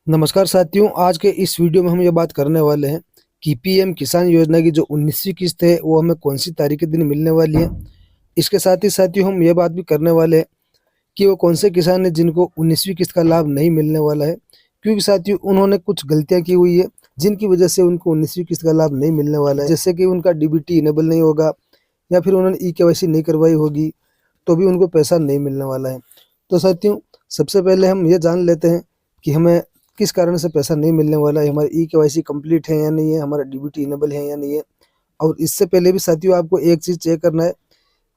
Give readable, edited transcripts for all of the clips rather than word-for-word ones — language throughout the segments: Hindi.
नमस्कार साथियों, आज के इस वीडियो में हम ये बात करने वाले हैं कि पीएम किसान योजना की जो 19वीं किस्त है वो हमें कौन सी तारीख के दिन मिलने वाली है। इसके साथ ही साथियों हम ये बात भी करने वाले हैं कि वो कौन से किसान हैं जिनको 19वीं किस्त का लाभ नहीं मिलने वाला है, क्योंकि साथियों उन्होंने कुछ गलतियां की हुई है जिनकी वजह से उनको 19वीं किस्त का लाभ नहीं मिलने वाला है। जैसे कि उनका डीबीटी इनेबल नहीं होगा या फिर उन्होंने ई-केवाईसी नहीं करवाई होगी तो भी उनको पैसा नहीं मिलने वाला है। तो साथियों सबसे पहले हम ये जान लेते हैं कि हमें किस कारण से पैसा नहीं मिलने वाला है, हमारी ई-केवाईसी कंप्लीट है या नहीं है, हमारा डीबीटी इनेबल है या नहीं है। और इससे पहले भी साथियों आपको एक चीज़ चेक करना है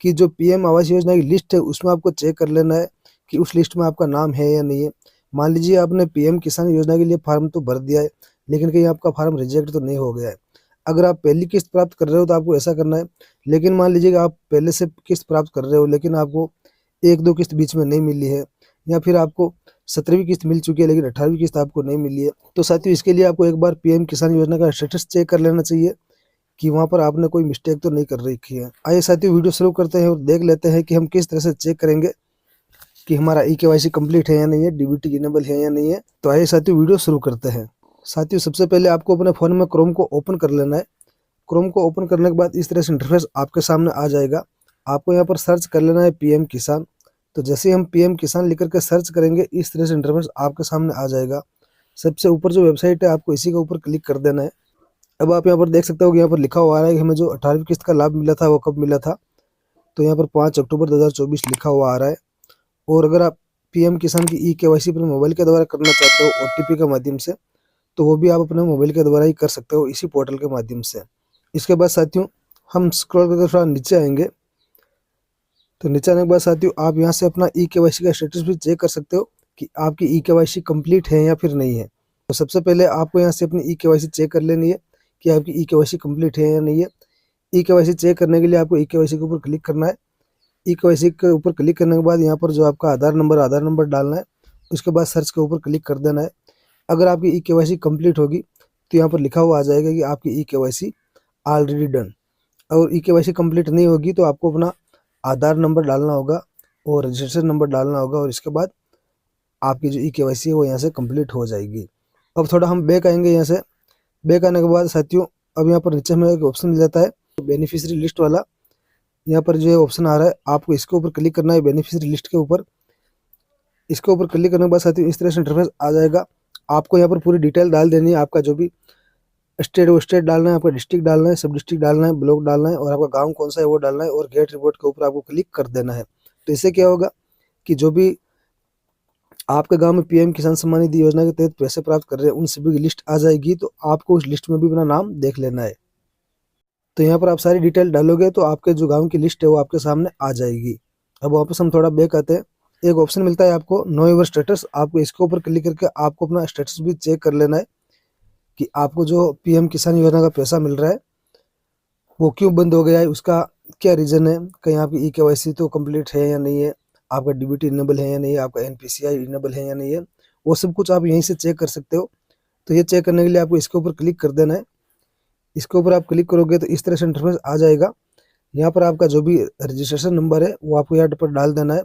कि जो पीएम आवास योजना की लिस्ट है उसमें आपको चेक कर लेना है कि उस लिस्ट में आपका नाम है या नहीं है। मान लीजिए आपने पीएम किसान योजना के लिए फार्म तो भर दिया है, लेकिन कहीं आपका फार्म रिजेक्ट तो नहीं हो गया है। अगर आप पहली किस्त प्राप्त कर रहे हो तो आपको ऐसा करना है, लेकिन मान लीजिए कि आप पहले से किस्त प्राप्त कर रहे हो लेकिन आपको 1-2 किस्त बीच में नहीं मिली है, या फिर आपको 17वीं किस्त मिल चुकी है लेकिन 18वीं किस्त आपको नहीं मिली है, तो साथियों इसके लिए आपको एक बार पीएम किसान योजना का स्टेटस चेक कर लेना चाहिए कि वहाँ पर आपने कोई मिस्टेक तो नहीं कर रखी है। आइए साथियों वीडियो शुरू करते हैं और देख लेते हैं कि हम किस तरह से चेक करेंगे कि हमारा ई-केवाईसी कंप्लीट है या नहीं है, डीबीटी इनेबल है या नहीं है। तो आइए साथियों वीडियो शुरू करते हैं। साथियों सबसे पहले आपको अपने फ़ोन में क्रोम को ओपन कर लेना है। क्रोम को ओपन करने के बाद इस तरह से इंटरफेस आपके सामने आ जाएगा। आपको यहाँ पर सर्च कर लेना है पीएम किसान। तो जैसे ही हम पीएम किसान लिख करके सर्च करेंगे इस तरह से इंटरफेस आपके सामने आ जाएगा। सबसे ऊपर जो वेबसाइट है आपको इसी के ऊपर क्लिक कर देना है। अब आप यहाँ पर देख सकते हो कि यहाँ पर लिखा हुआ आ रहा है कि हमें जो 18वीं किस्त का लाभ मिला था वो कब मिला था। तो यहाँ पर 5 अक्टूबर 2024 लिखा हुआ आ रहा है। और अगर आप पीएम किसान की ई-केवाईसी अपने मोबाइल के द्वारा करना चाहते हो ओटीपी के माध्यम से, तो वो भी आप अपने मोबाइल के द्वारा ही कर सकते हो इसी पोर्टल के माध्यम से। इसके बाद साथियों हम स्क्रॉल करके थोड़ा नीचे आएंगे। तो नीचे आने के बाद साथियों आप यहाँ से अपना ई-केवाईसी का स्टेटस भी चेक कर सकते हो कि आपकी ई-केवाईसी कंप्लीट है या फिर नहीं है। तो सबसे पहले आपको यहाँ से अपनी ई-केवाईसी चेक कर लेनी है कि आपकी ई-केवाईसी कंप्लीट है या नहीं है। ई-केवाईसी चेक करने के लिए आपको ई-केवाईसी के ऊपर क्लिक करना है। ई-केवाईसी के ऊपर क्लिक करने के बाद यहाँ पर जो आपका आधार नंबर डालना है। उसके बाद सर्च के ऊपर क्लिक कर देना है। अगर आपकी ई-केवाईसी कंप्लीट होगी तो यहाँ पर लिखा हुआ आ जाएगा कि आपकी ई-केवाईसी ऑलरेडी डन। और ई-केवाईसी कंप्लीट नहीं होगी तो आपको अपना आधार नंबर डालना होगा और रजिस्ट्रेशन नंबर डालना होगा, और इसके बाद आपकी जो ई-केवाईसी है वो यहाँ से कंप्लीट हो जाएगी। अब थोड़ा हम बैक आएंगे। यहाँ से बैक आने के बाद साथियों अब यहाँ पर नीचे हमें एक ऑप्शन मिल जाता है बेनिफिशियरी लिस्ट वाला। यहाँ पर जो ऑप्शन आ रहा है आपको इसके ऊपर क्लिक करना है, बेनिफिशियरी लिस्ट के ऊपर। इसके ऊपर क्लिक करने के बाद साथियों इस तरह से इंटरफेस आ जाएगा। आपको यहाँ पर पूरी डिटेल डाल देनी है, आपका जो भी स्टेट वो स्टेट डालना है, आपका डिस्ट्रिक्ट डालना है, सब डिस्ट्रिक्ट डालना है, ब्लॉक डालना है, और आपका गांव कौन सा है वो डालना है, और गेट रिपोर्ट के ऊपर आपको क्लिक कर देना है। तो इससे क्या होगा कि जो भी आपके गांव में पीएम किसान सम्मान निधि योजना के तहत पैसे प्राप्त कर रहे हैं उन सभी की लिस्ट आ जाएगी। तो आपको उस लिस्ट में भी अपना नाम देख लेना है। तो यहाँ पर आप सारी डिटेल डालोगे तो आपके जो गाँव की लिस्ट है वो आपके सामने आ जाएगी। अब वापस हम थोड़ा बैक आते हैं। एक ऑप्शन मिलता है आपको नो योर स्टेटस। आपको इसके ऊपर क्लिक करके आपको अपना स्टेटस भी चेक कर लेना है कि आपको जो पीएम किसान योजना का पैसा मिल रहा है वो क्यों बंद हो गया है, उसका क्या रीज़न है। कहीं आपकी ई-केवाईसी तो कंप्लीट है या नहीं है, आपका डीबीटी इनेबल है या नहीं है, आपका एनपीसीआई इनेबल है या नहीं है, वो सब कुछ आप यहीं से चेक कर सकते हो। तो ये चेक करने के लिए आपको इसके ऊपर क्लिक कर देना है। इसके ऊपर आप क्लिक करोगे तो इस तरह से इंटरफेस आ जाएगा। यहाँ पर आपका जो भी रजिस्ट्रेशन नंबर है वो आपको यहाँ पर डाल देना है,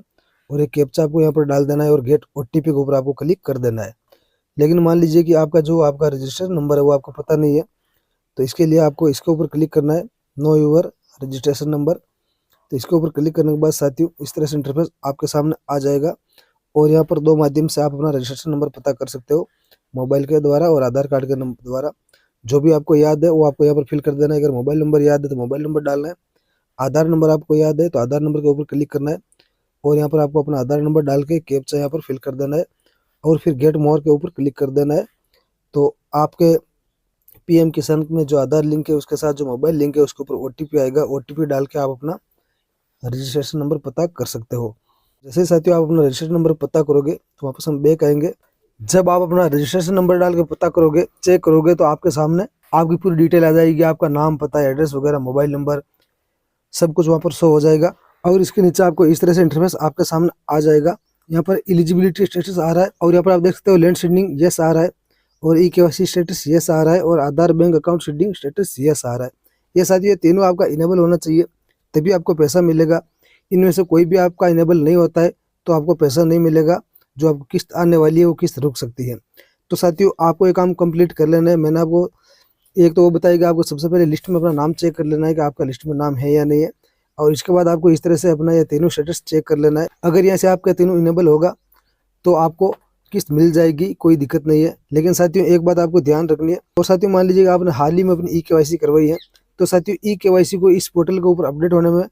और एक कैप्चा आपको यहाँ पर डाल देना है, और गेट ओटीपी के ऊपर आपको क्लिक कर देना है। लेकिन मान लीजिए कि आपका रजिस्ट्रेशन नंबर है वो आपको पता नहीं है, तो इसके लिए आपको इसके ऊपर क्लिक करना है नो योर रजिस्ट्रेशन नंबर। तो इसके ऊपर क्लिक करने के बाद साथियों इस तरह से इंटरफेस आपके सामने आ जाएगा। और यहाँ पर 2 माध्यम से आप अपना रजिस्ट्रेशन नंबर पता कर सकते हो, मोबाइल के द्वारा और आधार कार्ड के नंबर द्वारा। जो भी आपको याद है वो आपको यहाँ पर फिल कर देना है। अगर मोबाइल नंबर याद है तो मोबाइल नंबर डालना है, आधार नंबर आपको याद है तो आधार नंबर के ऊपर क्लिक करना है, और यहाँ पर आपको अपना आधार नंबर डाल के कैप्चा यहाँ पर फिल कर देना है, और फिर गेट मोर के ऊपर क्लिक कर देना है। तो आपके पीएम किसान में जो आधार लिंक है उसके साथ जो मोबाइल लिंक है उसके ऊपर ओटीपी आएगा। ओटीपी डाल के आप अपना रजिस्ट्रेशन नंबर पता कर सकते हो। जैसे ही साथियों आप अपना रजिस्ट्रेशन नंबर पता करोगे तो वापस हम बैक आएंगे। जब आप अपना रजिस्ट्रेशन नंबर डाल के पता करोगे, चेक करोगे, तो आपके सामने आपकी पूरी डिटेल आ जाएगी। आपका नाम, पता, एड्रेस वगैरह, मोबाइल नंबर सब कुछ वहाँ पर शो हो जाएगा। और इसके नीचे आपको इस तरह से इंटरफेस आपके सामने आ जाएगा। यहाँ पर एलिजिबिलिटी स्टेटस आ रहा है, और यहाँ पर आप देख सकते हो लैंड सीडिंग यस आ रहा है, और ई-केवाईसी स्टेटस यस आ रहा है, और Aadhaar bank account seeding status yes आ रहा है। ये साथियों ये तीनों आपका इनेबल होना चाहिए, तभी आपको पैसा मिलेगा। इनमें से कोई भी आपका इनेबल नहीं होता है तो आपको पैसा नहीं मिलेगा। जो आपको किस्त आने वाली है वो किस्त रुक सकती है। तो साथियों आपको ये काम कंप्लीट कर लेना है। मैंने आपको एक तो वो बताया कि आपको सबसे पहले लिस्ट में अपना नाम चेक कर लेना है कि आपका लिस्ट में नाम है या नहीं है, और इसके बाद आपको इस तरह से अपना ये तीनों स्टेटस चेक कर लेना है। अगर यहाँ से आपका तीनों इनेबल होगा तो आपको किस्त मिल जाएगी, कोई दिक्कत नहीं है। लेकिन साथियों एक बात आपको ध्यान रखनी है, और साथियों मान लीजिएगा आपने हाल ही में अपनी ई-केवाईसी करवाई है, तो साथियों ई-केवाईसी को इस पोर्टल के ऊपर अपडेट होने में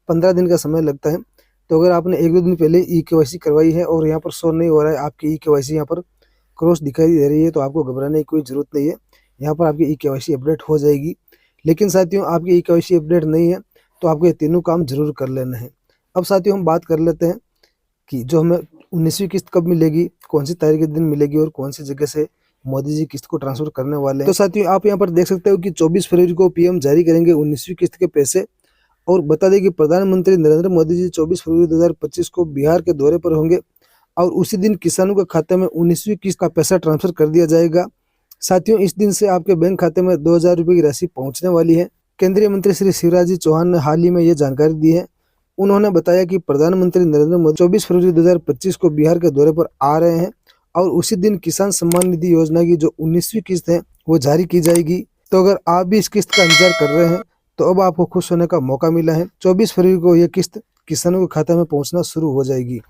15 दिन का समय लगता है। तो अगर आपने 1-2 दिन पहले ई-केवाईसी करवाई है और यहाँ पर शो नहीं हो रहा है, आपकी ई-केवाईसी यहाँ पर क्रॉस दिखाई दे रही है, तो आपको घबराने की कोई ज़रूरत नहीं है। यहाँ पर आपकी ई-केवाईसी अपडेट हो जाएगी। लेकिन साथियों आपकी ई-केवाईसी अपडेट नहीं है तो आपको ये तीनों काम जरूर कर लेना है। अब साथियों हम बात कर लेते हैं कि जो हमें 19वीं किस्त कब मिलेगी, कौन सी तारीख के दिन मिलेगी और कौन सी जगह से मोदी जी किस्त को ट्रांसफर करने वाले हैं। तो साथियों आप यहाँ पर देख सकते हो कि 24 फरवरी को पीएम जारी करेंगे 19वीं किस्त के पैसे। और बता दें कि प्रधानमंत्री नरेंद्र मोदी जी 24 फरवरी 2025 को बिहार के दौरे पर होंगे और उसी दिन किसानों के खाते में 19वीं किस्त का पैसा ट्रांसफर कर दिया जाएगा। साथियों इस दिन से आपके बैंक खाते में 2000 रुपये की राशि पहुंचने वाली है। केंद्रीय मंत्री श्री शिवराज जी चौहान ने हाल ही में ये जानकारी दी है। उन्होंने बताया कि प्रधानमंत्री नरेंद्र मोदी 24 फरवरी 2025 को बिहार के दौरे पर आ रहे हैं और उसी दिन किसान सम्मान निधि योजना की जो 19वीं किस्त है वो जारी की जाएगी। तो अगर आप भी इस किस्त का इंतजार कर रहे हैं तो अब आपको खुश होने का मौका मिला है। 24 फरवरी को यह किस्त किसानों के खाते में पहुंचना शुरू हो जाएगी।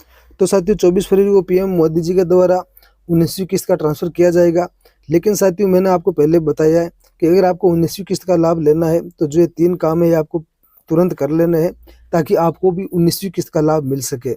तो साथियों 24 फरवरी को पीएम मोदी जी के द्वारा 19वीं किस्त का ट्रांसफर किया जाएगा। लेकिन साथियों मैंने आपको पहले बताया है कि अगर आपको 19वीं किस्त का लाभ लेना है तो जो ये 3 काम है ये आपको तुरंत कर लेने हैं ताकि आपको भी 19वीं किस्त का लाभ मिल सके।